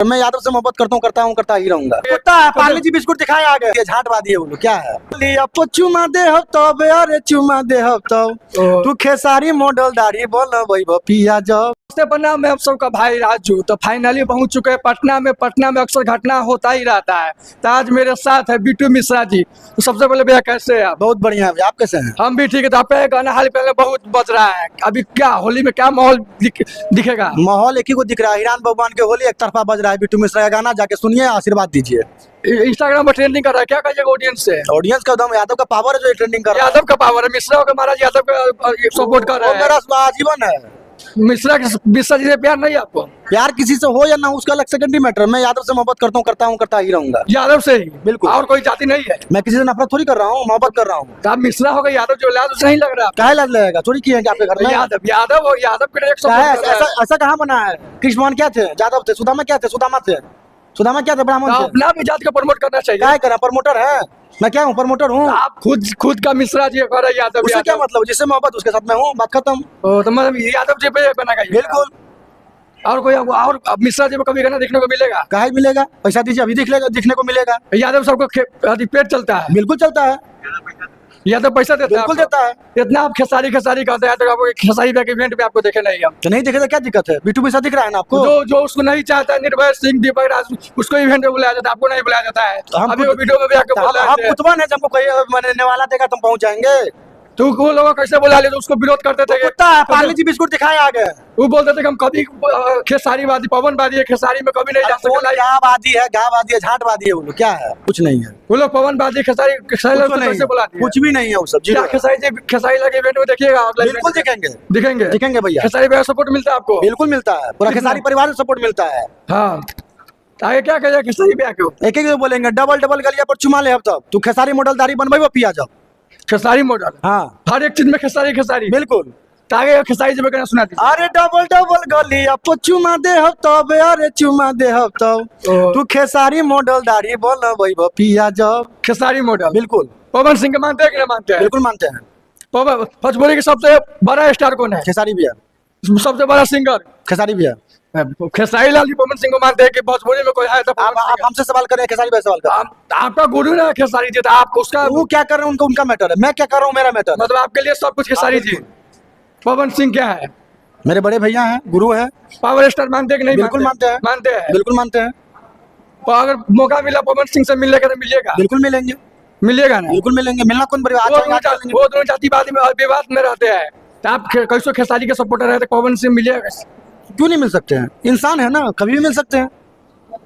मैं यादव से मोहब्बत करता हूँ करता ही रहूंगा। कुत्ता है, पार्ले जी बिस्कुट दिखाए आ गए, झाटवादी है वो लोग, क्या है। लिया चुमा दे हो तब, अरे चुमा दे हो तब, तू खेसारी मॉडल दाढ़ी बोल वही पिया जब। नमस्ते प्रणाम, मैं आप सबका भाई राजू। तो फाइनली पहुंच चुके हैं पटना में अक्सर घटना होता ही रहता है। तो आज मेरे साथ है बिट्टू मिश्रा जी। तो सबसे पहले भैया कैसे हैं आप? बहुत बढ़िया है, आप कैसे हैं? हम भी ठीक है। तो आपका गाना हाल पहले बहुत बज रहा है, अभी क्या होली में क्या माहौल दिखेगा? माहौल एक ही को दिख रहा है, ईरान भगवान के होली एक तरफा बज रहा है। बिट्टू मिश्रा का गाना जाके सुनिए, आशीर्वाद दीजिए। इंस्टाग्राम पर ट्रेंडिंग कर रहा है, क्या कहिएगा ऑडियंस से? ऑडियंस का दम, यादव का पावर है जो ट्रेंडिंग कर रहा है। यादव का पावर है, मिश्रा का महाराज यादव का सपोर्ट कर रहा है। मेरा आजीवन है। मिश्रा जी से प्यार नहीं है आपको? प्यार किसी से हो या ना, उसका अलग सेकेंडरी मैटर। मैं यादव से मोहब्बत करता हूँ करता ही रहूंगा। यादव से ही? बिल्कुल, और कोई जाति नहीं है? मैं किसी से नफरत थोड़ी कर रहा हूँ, मोहब्बत कर रहा हूँ। तो आप मिश्रा होगा, यादव जो यादव से नहीं लग रहा? काहे लग लगेगा, चोरी किए हैं क्या आपके घर में? यादव के ऐसा कहाँ बना है? कृष्ण क्या थे? यादव थे। सुदामा क्या थे? सुदामा क्या थे? ब्राह्मण थे। अपना भी जात का प्रमोट करना चाहिए। क्या करा, प्रमोटर है? मैं क्या हूँ, प्रमोटर हूँ। आप खुद का मिश्रा जी कर रहे यादव। उससे क्या मतलब, जिससे मोहब्बत उसके साथ में हूँ, बात खत्म। तो मतलब यादव जी पे बना। बिल्कुल। और कोई और मिश्रा जी को कभी गाना देखने को मिलेगा? काहे मिलेगा, पैसा दीजिए अभी दिखने को मिलेगा। यादव सबको पेट चलता है? बिल्कुल चलता है। यादव पैसा देता है? बिल्कुल देता है। इतना आप खेसारी करते हैं तो आपको खेसारी के इवेंट पे आपको देखे नहीं हम? तो नहीं देखे तो क्या दिक्कत है? बिट्टू मिश्रा दिख रहा है ना आपको। जो उसको नहीं चाहता है, निर्भय सिंह, दीपक राज, उसको इवेंट में बुलाया जाता है, आपको नहीं बुलाया जाता है। अभी वो वीडियो में भी आके बोल रहे हैं, हम कुतवा है, हमको कोई मनने वाला देगा तुम पहुंच जाएंगे। तो वो लोग कैसे बुला ले, तो उसको विरोध करते थे। कुत्ता है, पार्ले जी बिस्कुट दिखाए आ गए। वो बोलते थे कि हम कभी खेसारीवादी पवनवादी है, खेसारी में कभी नहीं जा सकते। गावादी है, झाटवादी है वो लोग, क्या है? कुछ नहीं है। वो लोग पवनवादी खेसारी कैसे बुलाते हैं? कुछ भी नहीं है वो सब। खेसारी लगे इवेंट में देखिएगा? बिल्कुल दिखेंगे भैया। खेसारी भैया सपोर्ट मिलता है आपको? बिल्कुल मिलता है, पूरा खेसारी परिवार से सपोर्ट मिलता है। हाँ, आगे क्या कहिए खेसारी भैया को? एक बोलेंगे, डबल गलिया पर चुमा ले, अब तब तू खेसारी मॉडल दाढ़ी बनवाई पिया जाओ। खेसारी मॉडल? हाँ, हर एक चीज में खेसारी। बिल्कुल। आगे खेसारी जी में सुना दीजिए। अरे डबल गलिया पर चुमा दे हो तब, अरे चुमा दे हो तब, तू खेसारी मॉडल दाढ़ी बोल वही पिया जाओ। खेसारी मॉडल? बिल्कुल। पवन सिंह के मानते हैं कि नहीं मानते हैं? बिल्कुल मानते हैं। पवन भोजपुरी के सबसे बड़ा स्टार कौन है? खेसारी भैया। सबसे बड़ा सिंगर? खेसारी भैया। खेसारी लाल जी पवन सिंह को मानते हैं कि भोजपुरी में कोई है तो? आप हमसे सवाल करें, खेसारी भाई सवाल करें। आपका गुरु ना खेसारी जी, तो आप उसका वो क्या कर रहे हैं उनका मैटर है, मैं क्या कर रहा हूँ मेरा मैटर। मतलब आपके लिए सब कुछ खेसारी जी। पवन सिंह क्या है? मेरे बड़े भैया हैं, गुरु है। पावर स्टार मानते हैं कि नहीं? बिल्कुल मानते हैं। बिल्कुल मानते हैं। तो अगर मौका मिला पवन सिंह से मिलने का तो मिलेगा? बिल्कुल मिलेगा ना, बिल्कुल मिलेंगे। मिलना कौन बड़ी बात है? वो दोनों जातिवादी में विवाद में रहते हैं, तो आप कैसे खेसारी के सपोर्टर है तो पवन सिंह मिलेगा? क्यों नहीं मिल सकते हैं? इंसान है ना, कभी भी मिल सकते हैं।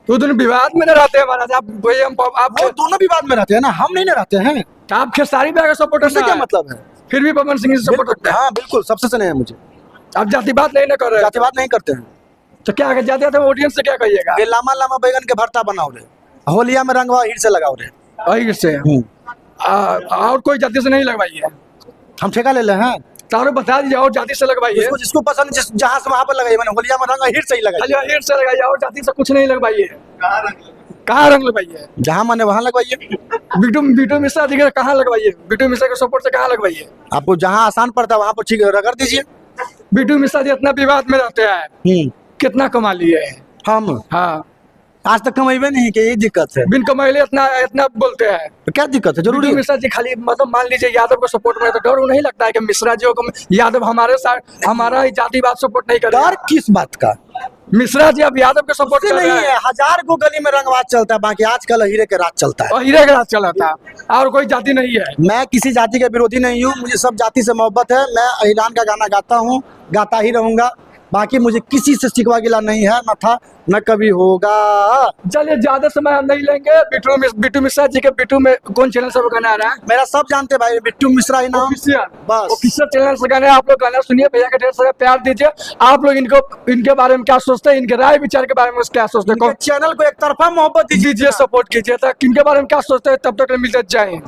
तो दोनों विवाद में रहते हैं महाराज। आप दोनों विवाद में रहते हैं ना, हम नहीं रहते हैं। आप खेसारी भैया का सपोर्टर से क्या मतलब है? फिर भी पवन सिंह से सपोर्ट करते हैं? हाँ बिल्कुल, सबसे सुने हैं मुझे। आप जातिवाद नहीं कर रहे? जातिवाद नहीं करते हैं। तो क्या जाते ऑडियंस से क्या कहिएगा? लामा बैगन के भरता बनाओ रे, होलिया में रंगवा ईट से लगाओ रे। से और कोई जाति से नहीं लगवाइए, हम ठेका ले हैं। तारो बता दीजिए, और जाति से लगवाइए। जिसको पसंद जहाँ से वहाँ पर लगाइए। मैंने होलिया में रंग हीट से ही लगाइए। हीट से लगाइए, और जाति से कुछ नहीं लगवाइए। कहाँ रंग लगवाइए? जहाँ माने वहाँ लगवाइए। बिट्टू मिश्रा जी कहाँ लगवाइए? बिट्टू मिश्रा के सपोर्ट से कहाँ लगवाइए? आपको जहाँ आसान पड़ता है वहाँ पर ठीक रगड़ दीजिए। बिट्टू मिश्रा जी इतना विवाद में रहते हैं, कितना कमा लिए हम? हाँ, आज तक कमाइबे नहीं कि यही दिक्कत है। बिन कमाइले इतना बोलते हैं, तो क्या दिक्कत है? जरूरी मिश्रा जी खाली मतलब मान लीजिए यादव को सपोर्ट में, तो डर नहीं लगता है कि मिश्रा जी को यादव हमारे साथ हमारा जातिवाद सपोर्ट नहीं कर? डर किस बात का? मिश्रा जी अब यादव के सपोर्ट नहीं है। 1000 को गली में रंगवाद चलता है, बाकी आजकल हीरे के राज चलता है। और हीरे के राज चला था, और कोई जाति नहीं है। मैं किसी जाति के विरोधी नहीं हूँ, मुझे सब जाति से मोहब्बत है। मैं ईरान का गाना गाता हूँ, गाता ही रहूंगा। बाकी मुझे किसी से शिकवा गिला नहीं है, न था न कभी होगा। चलिए ज्यादा समय हम नहीं लेंगे। बिट्टू मिश्रा जी के बिट्टू में कौन चैनल से गाना आ रहा है? मेरा सब जानते भाई, बिट्टू मिश्रा ही नाम। बस ऑफिशियल चैनल से गाना, आप लोग गाना सुनिए, भैया का ढेर सारा प्यार दीजिए। आप लोग इनके बारे में क्या सोचते हैं, इनके राय विचार के बारे में क्या सोचते हैं? चैनल को एक तरफा मोहब्बत दीजिए, सपोर्ट कीजिए। इनके बारे में क्या सोचते हैं? तब तक मिलते जाए।